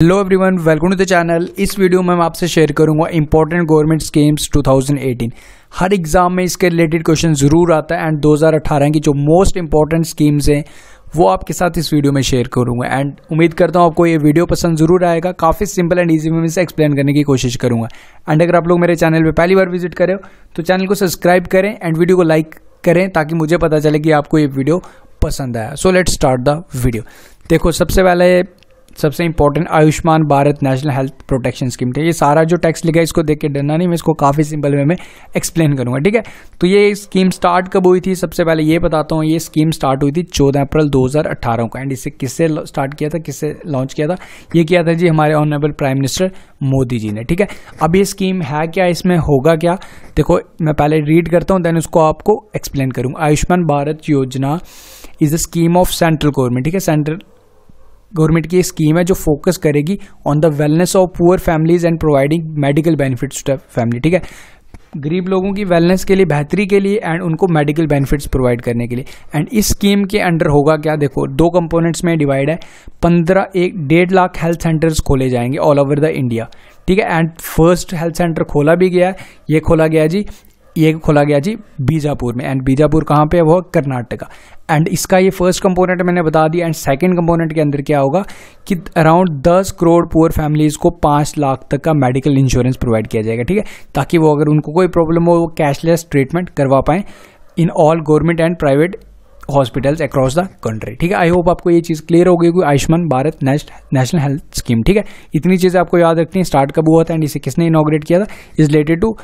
Hello everyone, welcome to the channel. इस video में मैं आपसे शेयर करूंगा इंपॉर्टेंट गवर्नमेंट स्कीम्स 2018। हर एग्जाम में इसके रिलेटेड क्वेश्चन जरूर आता है एंड 2018 की जो मोस्ट इंपॉर्टेंट स्कीम्स हैं वो आपके साथ इस वीडियो में शेयर करूंगा। एंड उम्मीद करता हूं आपको ये वीडियो पसंद जरूर आएगा। काफ़ी सिंपल एंड ईजी में से एक्सप्लेन करने की कोशिश करूंगा। एंड अगर आप लोग मेरे चैनल पर पहली बार विजिट करें तो चैनल को सब्सक्राइब करें एंड वीडियो को लाइक करें ताकि मुझे पता चले कि आपको ये वीडियो पसंद आया। So let's start the video. देखो, सबसे important Ayushman Bharat national health protection scheme है। ये सारा जो टेक्स्ट लिखा है इसको देख के डरना नहीं, मैं इसको काफ़ी सिंपल वे में एक्सप्लेन करूंगा, ठीक है। तो ये स्कीम स्टार्ट कब हुई थी, सबसे पहले ये बताता हूँ। ये स्कीम स्टार्ट हुई थी 14 अप्रैल 2018 को। एंड इसे किससे स्टार्ट किया था, किससे लॉन्च किया था? ये किया था जी हमारे honourable prime minister Modi ji ने, ठीक है। अब ये स्कीम है क्या, इसमें होगा क्या, देखो मैं पहले रीड करता हूँ देन उसको आपको एक्सप्लेन करूँगा। आयुष्मान भारत योजना is a scheme of central government, ठीक है। सेंट्रल गवर्नमेंट की स्कीम है जो फोकस करेगी on the wellness of poor families and providing medical benefits to family, ठीक है। गरीब लोगों की वेलनेस के लिए, बेहतरी के लिए एंड उनको मेडिकल बेनिफिट्स प्रोवाइड करने के लिए। एंड इस स्कीम के अंडर होगा क्या, देखो दो कंपोनेंट्स में डिवाइड है। 1.5 लाख हेल्थ सेंटर्स खोले जाएंगे ऑल ओवर द इंडिया, ठीक है। एंड फर्स्ट हेल्थ सेंटर खोला भी गया है, ये खोला गया जी बीजापुर में। एंड बीजापुर कहाँ पे है, वो कर्नाटका। एंड इसका ये फर्स्ट कंपोनेंट मैंने बता दिया। एंड सेकंड कंपोनेंट के अंदर क्या होगा कि अराउंड 10 करोड़ पुअर फैमिलीज को 5 लाख तक का मेडिकल इंश्योरेंस प्रोवाइड किया जाएगा, ठीक है, ताकि वो अगर उनको कोई प्रॉब्लम हो वो कैशलेस ट्रीटमेंट करवा पाएं in all government and private hospitals across the country, ठीक है। आई होप आपको ये चीज़ क्लियर हो गई कि Ayushman Bharat national health scheme, ठीक है। इतनी चीज़ें आपको याद रखनी है। स्टार्ट कब हुआ था एंड इसे किसने इनॉग्रेट किया था, is related to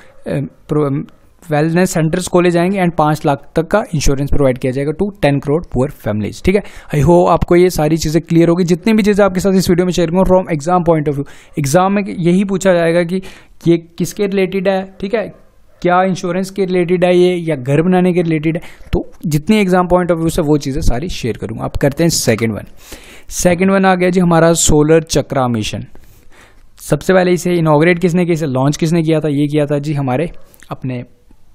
wellness centres खोले जाएंगे एंड 5 लाख तक का इंश्योरेंस प्रोवाइड किया जाएगा टू 10 करोड़ पुअर फैमिलीज, ठीक है। आई होप आपको ये सारी चीज़ें क्लियर होगी। जितनी भी चीज़ें आपके साथ इस वीडियो में शेयर करूँ from exam point of view, exam में यही पूछा जाएगा कि ये किसके रिलेटेड है, ठीक है, क्या इंश्योरेंस के रिलेटेड है ये, या घर बनाने के रिलेटेड है। तो जितनी एग्जाम पॉइंट ऑफ व्यू से वो चीज़ें सारी शेयर करूँगा। अब करते हैं सेकेंड वन आ गया जी हमारा सोलर चक्रा मिशन। सबसे पहले इसे इनॉग्रेट किसने किया, इसे लॉन्च किसने किया था, ये किया था जी हमारे अपने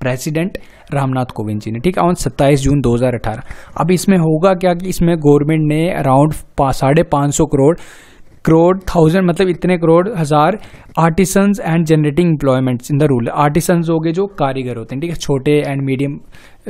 प्रेसिडेंट रामनाथ कोविंद जी ने, ठीक है, ऑन 27 जून 2018। अब इसमें होगा क्या कि इसमें गवर्नमेंट ने अराउंड 550 करोड़ मतलब इतने करोड़ हजार artisans and generating employments in the rural. Artisans हो गए जो कारीगर होते हैं, ठीक है, छोटे एंड मीडियम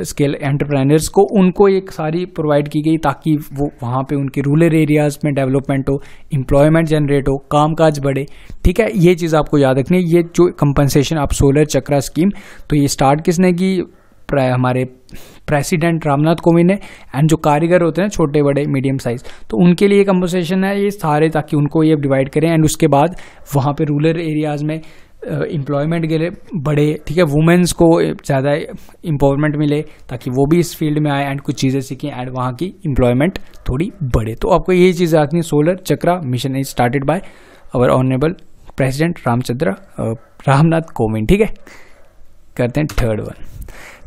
स्केल एंटरप्रेन्योर्स को, उनको एक सारी प्रोवाइड की गई ताकि वो वहाँ पे उनके रूरल एरियाज में डेवलपमेंट हो, एम्प्लॉयमेंट जनरेट हो, कामकाज बढ़े, ठीक है। ये चीज़ आपको याद रखनी है। ये जो कंपनसेशन आप सोलर चक्रा स्कीम, तो ये स्टार्ट किसने की, हमारे प्रेसिडेंट रामनाथ कोविंद ने। एंड जो कारीगर होते हैं छोटे बड़े मीडियम साइज, तो उनके लिए कंपनसेशन है ये सारे, ताकि उनको ये डिवाइड करें एंड उसके बाद वहाँ पे रूरल एरियाज में एम्प्लॉयमेंट के लिए बढ़े, ठीक है, वुमेन्स को ज़्यादा एम्पावरमेंट मिले ताकि वो भी इस फील्ड में आए एंड कुछ चीज़ें सीखें एंड वहाँ की एम्प्लॉयमेंट थोड़ी बढ़े। तो आपको यही चीज़ रखनी है। Solar chakra mission is started by our honourable president Ramnath Kovind, ठीक है। करते हैं थर्ड वन।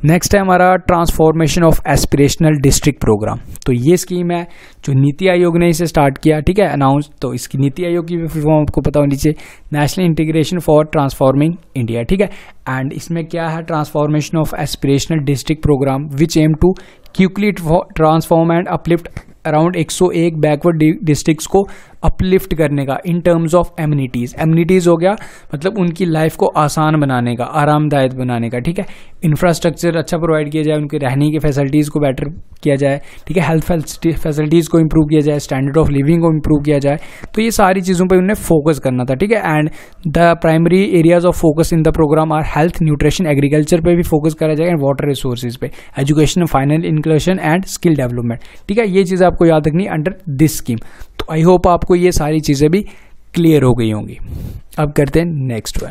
नेक्स्ट है हमारा transformation of aspirational district programme. तो ये स्कीम है जो नीति आयोग ने इसे स्टार्ट किया, ठीक है, अनाउंस। तो इसकी नीति आयोग की फुल फॉर्म आपको पता होनी चाहिए, national integration for transforming India, ठीक है। एंड इसमें क्या है, transformation of aspirational district programme which aim to quickly transform and uplift around 101 backward districts को अपलिफ्ट करने का इन टर्म्स ऑफ एमिनिटीज हो गया, मतलब उनकी लाइफ को आसान बनाने का, आरामदायक बनाने का, ठीक है। इंफ्रास्ट्रक्चर अच्छा प्रोवाइड किया जाए, उनके रहने की फैसिलिटीज़ को बेटर किया जाए, ठीक है, हेल्थ फैसिलिटीज़ को इम्प्रूव किया जाए, स्टैंडर्ड ऑफ लिविंग को इम्प्रूव किया जाए। तो ये सारी चीज़ों पर उन्हें फोकस करना था, ठीक है। And the primary areas of focus in the programme are health, nutrition, agriculture पे भी फोकस करा जाएगा, एंड वाटर रिसोर्सेज पे, education, financial inclusion and skill development, ठीक है। ये चीज़ आपको याद रखनी अंडर दिस स्कीम। तो आई होप आपको ये सारी चीज़ें भी क्लियर हो गई होंगी। अब करते हैं नेक्स्ट वन।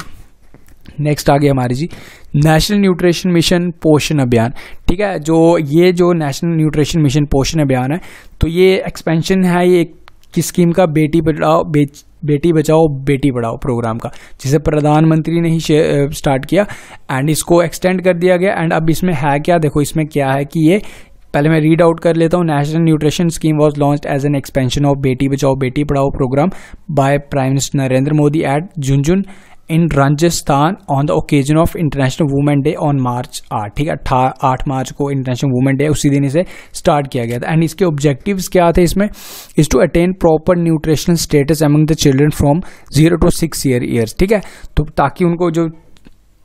नेक्स्ट आ गया हमारी जी नेशनल न्यूट्रिशन मिशन पोषण अभियान, ठीक है। जो नेशनल न्यूट्रिशन मिशन पोषण अभियान है, तो ये एक्सपेंशन है ये किस स्कीम का, बेटी बचाओ बेटी पढ़ाओ प्रोग्राम का, जिसे प्रधानमंत्री ने ही स्टार्ट किया एंड इसको एक्सटेंड कर दिया गया। एंड अब इसमें है क्या, देखो इसमें क्या है कि ये पहले मैं रीड आउट कर लेता हूँ। National nutrition scheme was launched as an expansion of Beti Bachao Beti Padhao programme by prime minister Narendra Modi at Jhunjhunu in Rajasthan on the occasion of international women day on March 8, ठीक है, 8 मार्च को इंटरनेशनल वुमेन डे, उसी दिन इसे स्टार्ट किया गया था। एंड इसके ऑब्जेक्टिव्स क्या थे इसमें, is to attain proper nutritional status among the children from 0 to 6 years, ठीक है, तो ताकि उनको जो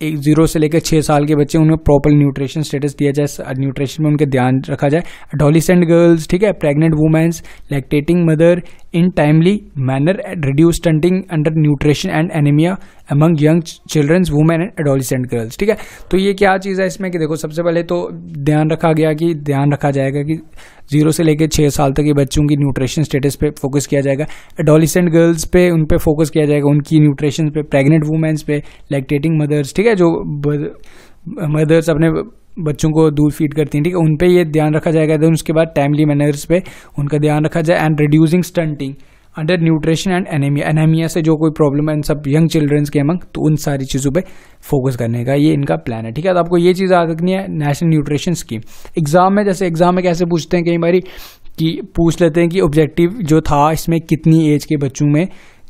0 से लेकर 6 साल के बच्चे उन्हें प्रॉपर न्यूट्रिशन स्टेटस दिया जाए, न्यूट्रिशन में उनके ध्यान रखा जाए। एडोलेसेंट गर्ल्स, ठीक है, pregnant womens, lactating mother in timely manner, reduce stunting under nutrition and anaemia among young childrens women and adolescent girls, ठीक है। तो ये क्या चीज़ है इसमें कि देखो, सबसे पहले तो ध्यान रखा जाएगा कि 0 से लेकर 6 साल तक के बच्चों की न्यूट्रिशन स्टेटस पे फोकस किया जाएगा, एडोलेसेंट गर्ल्स पे उन पे फोकस किया जाएगा, उनकी न्यूट्रिशन पे, प्रेग्नेंट वुमेन्स पे, लैक्टेटिंग मदर्स, ठीक है, जो मदर्स अपने बच्चों को दूध फीड करती हैं, ठीक है, उन पे ये ध्यान रखा जाएगा। देन उसके बाद टाइमली मैनर्स पे उनका ध्यान रखा जाए, and reducing stunting under nutrition and anaemia से जो कोई प्रॉब्लम है इन सब यंग चिल्ड्रंस के अमंग, तो उन सारी चीज़ों पे फोकस करने का ये इनका प्लान है, ठीक है। तो आपको ये चीज़ याद रखनी है, नेशनल न्यूट्रिशन स्कीम। एग्जाम में कैसे पूछते हैं, कई बार कि पूछ लेते हैं कि ऑब्जेक्टिव जो था इसमें कितनी एज के बच्चों में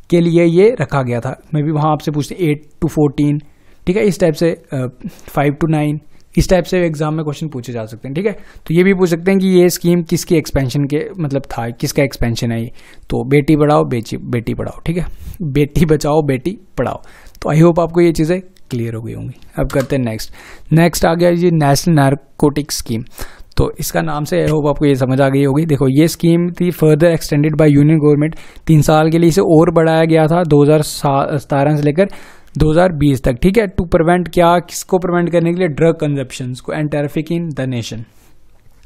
के लिए ये रखा गया था, मैं भी वहाँ आपसे पूछते हैं 8 to 14, ठीक है, इस टाइप से 5 to 9, इस टाइप से एग्जाम में क्वेश्चन पूछे जा सकते हैं, ठीक है। तो ये भी पूछ सकते हैं कि ये स्कीम किसकी एक्सपेंशन के मतलब था, किसका एक्सपेंशन है ये, तो बेटी बढ़ाओ बेटी पढ़ाओ, ठीक है, बेटी बचाओ बेटी पढ़ाओ। तो आई होप आपको ये चीज़ें क्लियर हो गई होंगी। अब करते हैं नेक्स्ट आ गया ये नेशनल नारकोटिक स्कीम। तो इसका नाम से आई होप आपको ये समझ आ गई होगी। देखो, ये स्कीम थी further extended by union government, 3 साल के लिए इसे और बढ़ाया गया था 2017 से लेकर 2020 तक, ठीक है, टू प्रिवेंट, किसको प्रिवेंट करने के लिए, ड्रग कंजप्शन को and traffic in the nation.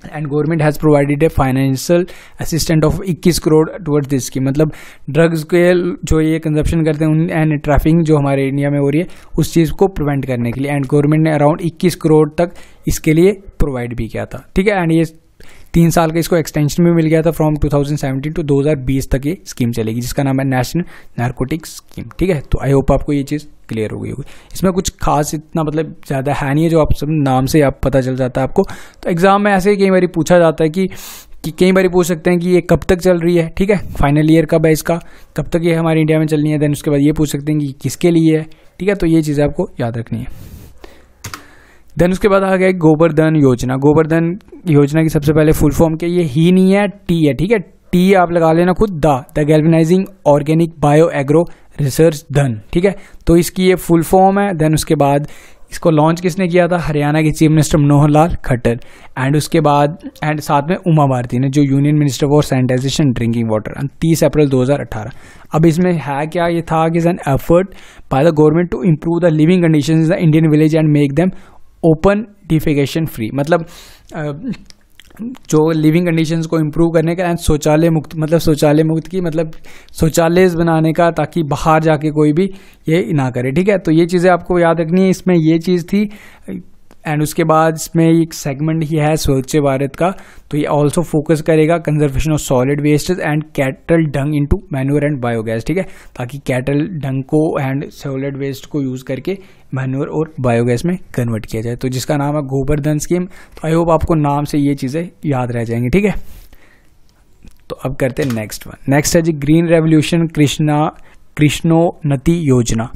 And government has provided a financial assistant of 21 crore towards this scheme, मतलब ड्रग्स के जो ये कंजप्शन करते हैं एंड ट्रैफिकिंग जो हमारे इंडिया में हो रही है उस चीज़ को प्रिवेंट करने के लिए, एंड गवर्नमेंट ने अराउंड 21 करोड़ तक इसके लिए प्रोवाइड भी किया था, ठीक है। एंड ये 3 साल का इसको एक्सटेंशन भी मिल गया था, फ्रॉम 2017 to 2020 तक ये स्कीम चलेगी, जिसका नाम है नेशनल नारकोटिक स्कीम, ठीक है। तो आई होप आपको ये चीज़ क्लियर हो गई होगी। इसमें कुछ खास इतना मतलब ज़्यादा है नहीं है, जो आप सब नाम से आप पता चल जाता है आपको। तो एग्जाम में ऐसे ही कई बार पूछा जाता है कि कई बार पूछ सकते हैं कि ये कब तक चल रही है, ठीक है, फाइनल ईयर कब है इसका, कब तक ये हमारे इंडिया में चलनी है। देन उसके बाद ये पूछ सकते हैं कि किसके लिए है, ठीक है। तो ये चीज़ें आपको याद रखनी है। देन उसके बाद आ गया गोबरधन योजना। गोबरधन योजना की सबसे पहले फुल फॉर्म के, ये ही नहीं है, टी है, ठीक है, टी आप लगा लेना खुद, the galvanising organic bio agro research धन, ठीक है। तो इसकी ये फुल फॉर्म है। देन उसके बाद इसको लॉन्च किसने किया था, हरियाणा के chief minister Manohar Lal Khattar, and उसके बाद एंड साथ में उमा भारती ने, जो union minister for sanitisation drinking water, 30 April 2018। अब इसमें है क्या, ये था कि an effort by the government to improve the living conditions in the Indian village and make them open defecation free, मतलब जो लिविंग कंडीशंस को इम्प्रूव करने का, एंड शौचालय मुक्त, मतलब शौचालय मुक्त की मतलब शौचालय बनाने का, ताकि बाहर जाके कोई भी ये ना करे, ठीक है। तो ये चीज़ें आपको याद रखनी है, इसमें ये चीज़ थी। एंड उसके बाद इसमें एक सेगमेंट ही है स्वच्छ भारत का, तो ये ऑल्सो फोकस करेगा conservation of solid wastage and cattle Dang into manure and biogas, ठीक है, ताकि कैटल डंग को एंड सॉलिड वेस्ट को यूज़ करके मैन्योर और बायोगैस में कन्वर्ट किया जाए, तो जिसका नाम है गोबरधन स्कीम। तो आई होप आपको नाम से ये चीज़ें याद रह जाएंगी, ठीक है। तो अब करते हैं नेक्स्ट है जी ग्रीन रेवोल्यूशन कृष्णोन्नति योजना।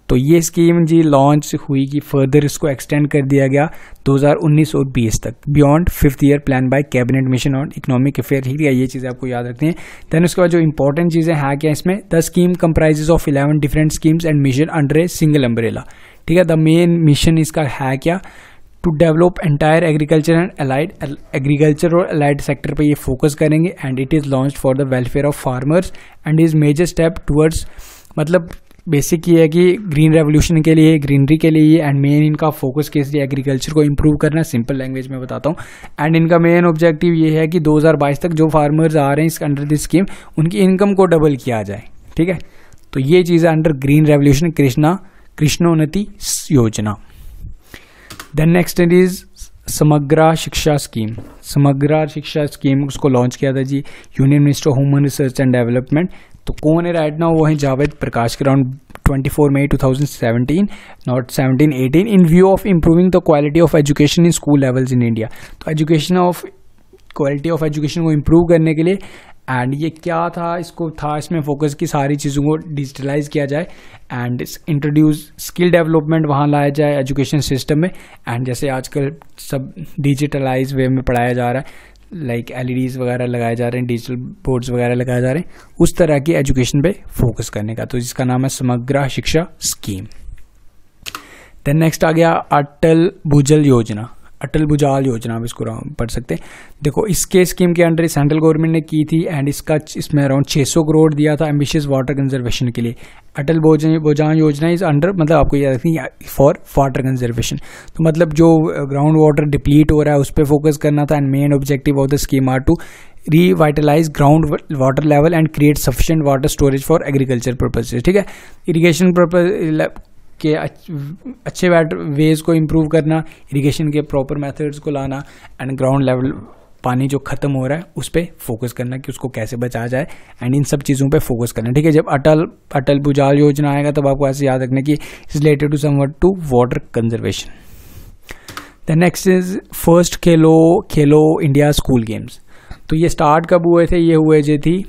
तो ये स्कीम जी लॉन्च हुई कि फर्दर इसको एक्सटेंड कर दिया गया 2019 और 20 तक, beyond 5th year plan bye cabinet mission on economic affair, ठीक है। ये चीज़ें आपको याद रखनी है। देन उसके बाद जो इंपॉर्टेंट चीज़ें हैं क्या इसमें, the scheme comprises of 11 different schemes and mission under a single umbrella, ठीक है। द मेन मिशन इसका है क्या, to develop entire agriculture and allied, agriculture और अलाइड सेक्टर पे ये फोकस करेंगे, and it is launch for the welfare of farmers and is major step towards, मतलब बेसिक ये है कि ग्रीन रेवोल्यूशन के लिए, ग्रीनरी के लिए, एंड मेन इनका फोकस किस लिए, एग्रीकल्चर को इम्प्रूव करना, सिंपल लैंग्वेज में बताता हूँ। एंड इनका मेन ऑब्जेक्टिव ये है कि 2022 तक जो फार्मर्स आ रहे हैं इस अंडर दिस स्कीम, उनकी इनकम को डबल किया जाए, ठीक है। तो ये चीज़ है अंडर ग्रीन रेवोल्यूशन कृष्णोन्नति योजना। देन नेक्स्ट इज समग्र शिक्षा स्कीम। समग्र शिक्षा स्कीम उसको लॉन्च किया था जी union minister of human research and development. तो कौन है राइट नाउ, वो है जावेद प्रकाश के, around 24 May 2017, not 17-18, in view of improving the quality of education in school levels in India. तो क्वालिटी ऑफ एजुकेशन को इम्प्रूव करने के लिए एंड ये क्या था, इसको था इसमें फोकस की सारी चीज़ों को डिजिटलाइज किया जाए एंड इंट्रोड्यूस स्किल डेवलपमेंट वहाँ लाया जाए एजुकेशन सिस्टम में। एंड जैसे आजकल सब डिजिटलाइज वे में पढ़ाया जा रहा है, लाइक LEDs वगैरह लगाए जा रहे हैं, डिजिटल बोर्ड्स वगैरह लगाए जा रहे हैं, उस तरह की एजुकेशन पे फोकस करने का, तो जिसका नाम है समग्र शिक्षा स्कीम। देन नेक्स्ट आ गया अटल भूजल योजना, अटल भूजल योजना, आप इसको पढ़ सकते हैं। देखो इसके स्कीम के अंडर सेंट्रल गवर्नमेंट ने की थी एंड इसमें अराउंड 600 करोड़ दिया था एम्बिशियस वाटर कंजर्वेशन के लिए। अटल भूजल योजना इज अंडर, मतलब आपको याद रखनी फॉर वाटर कंजर्वेशन, तो मतलब जो ग्राउंड वाटर डिप्लीट हो रहा है उस पर फोकस करना था। And main objective of the scheme are to revitalize ground water level and create sufficient water storage for agriculture purposes। ठीक है, इरिगेशन पर्पज के अच्छे वेज को इम्प्रूव करना, इरिगेशन के प्रॉपर मेथड्स को लाना एंड ग्राउंड लेवल पानी जो खत्म हो रहा है उस पर फोकस करना कि उसको कैसे बचाया जाए एंड इन सब चीज़ों पे फोकस करना। ठीक है, जब अटल भूजल योजना आएगा तब आपको ऐसे याद रखना कि is related to something to water conservation. The next is first Khelo India school games. तो ये स्टार्ट कब हुए थे, ये हुए जो थी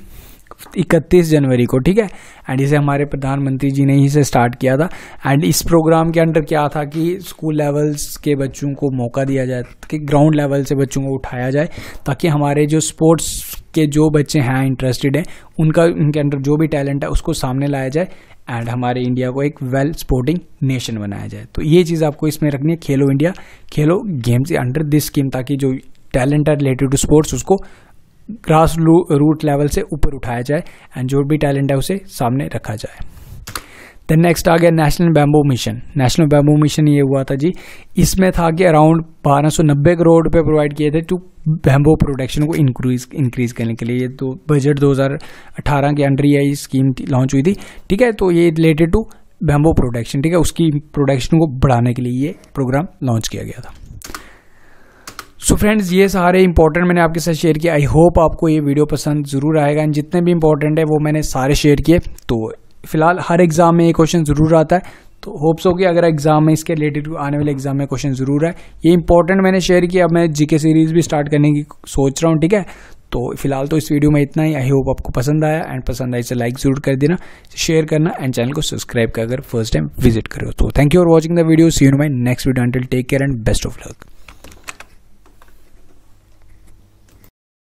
31 जनवरी को। ठीक है, एंड इसे हमारे प्रधानमंत्री जी ने ही से स्टार्ट किया था। एंड इस प्रोग्राम के अंडर क्या था कि स्कूल लेवल्स के बच्चों को मौका दिया जाए कि ग्राउंड लेवल से बच्चों को उठाया जाए, ताकि हमारे जो स्पोर्ट्स के जो बच्चे हैं इंटरेस्टेड हैं उनके अंदर जो भी टैलेंट है उसको सामने लाया जाए एंड हमारे इंडिया को एक वेल स्पोर्टिंग नेशन बनाया जाए। तो ये चीज़ आपको इसमें रखनी है, खेलो India Khelo games under this scheme, ताकि जो टैलेंट है रिलेटेड टू स्पोर्ट्स उसको ग्रास रूट लेवल से ऊपर उठाया जाए एंड जो भी टैलेंट है उसे सामने रखा जाए। देन नेक्स्ट आ गया national bamboo mission. National bamboo mission ये हुआ था जी, इसमें था कि अराउंड 1290 करोड़ रुपए प्रोवाइड किए थे टू बैम्बू प्रोडक्शन को इंक्रीज करने के लिए। ये तो बजट 2018 के अंडर ये स्कीम लॉन्च हुई थी। ठीक है, तो ये रिलेटेड टू बैम्बू प्रोडक्शन, ठीक है, उसकी प्रोडक्शन को बढ़ाने के लिए ये प्रोग्राम लॉन्च किया गया था। सो फ्रेंड्स, ये सारे इंपॉर्टेंट मैंने आपके साथ शेयर किया। आई होप आपको ये वीडियो पसंद जरूर आएगा एंड जितने भी इंपॉर्टेंट है वो मैंने सारे शेयर किए। तो फिलहाल हर एग्जाम में ये क्वेश्चन जरूर आता है, तो होप्स हो कि अगर एग्जाम में इसके रिलेटेड आने वाले एग्जाम में क्वेश्चन जरूर है। ये इंपॉर्टेंट मैंने शेयर किया। अब मैं जीके सीरीज भी स्टार्ट करने की सोच रहा हूँ। ठीक है, तो फिलहाल तो इस वीडियो में इतना ही। आई होप आपको पसंद आया एंड पसंद आए तो लाइक जरूर कर देना, शेयर करना एंड चैनल को सब्सक्राइब कर अगर फर्स्ट टाइम विजिट करो। तो thank you for watching the video. See you in my next video. Until take care and best of luck.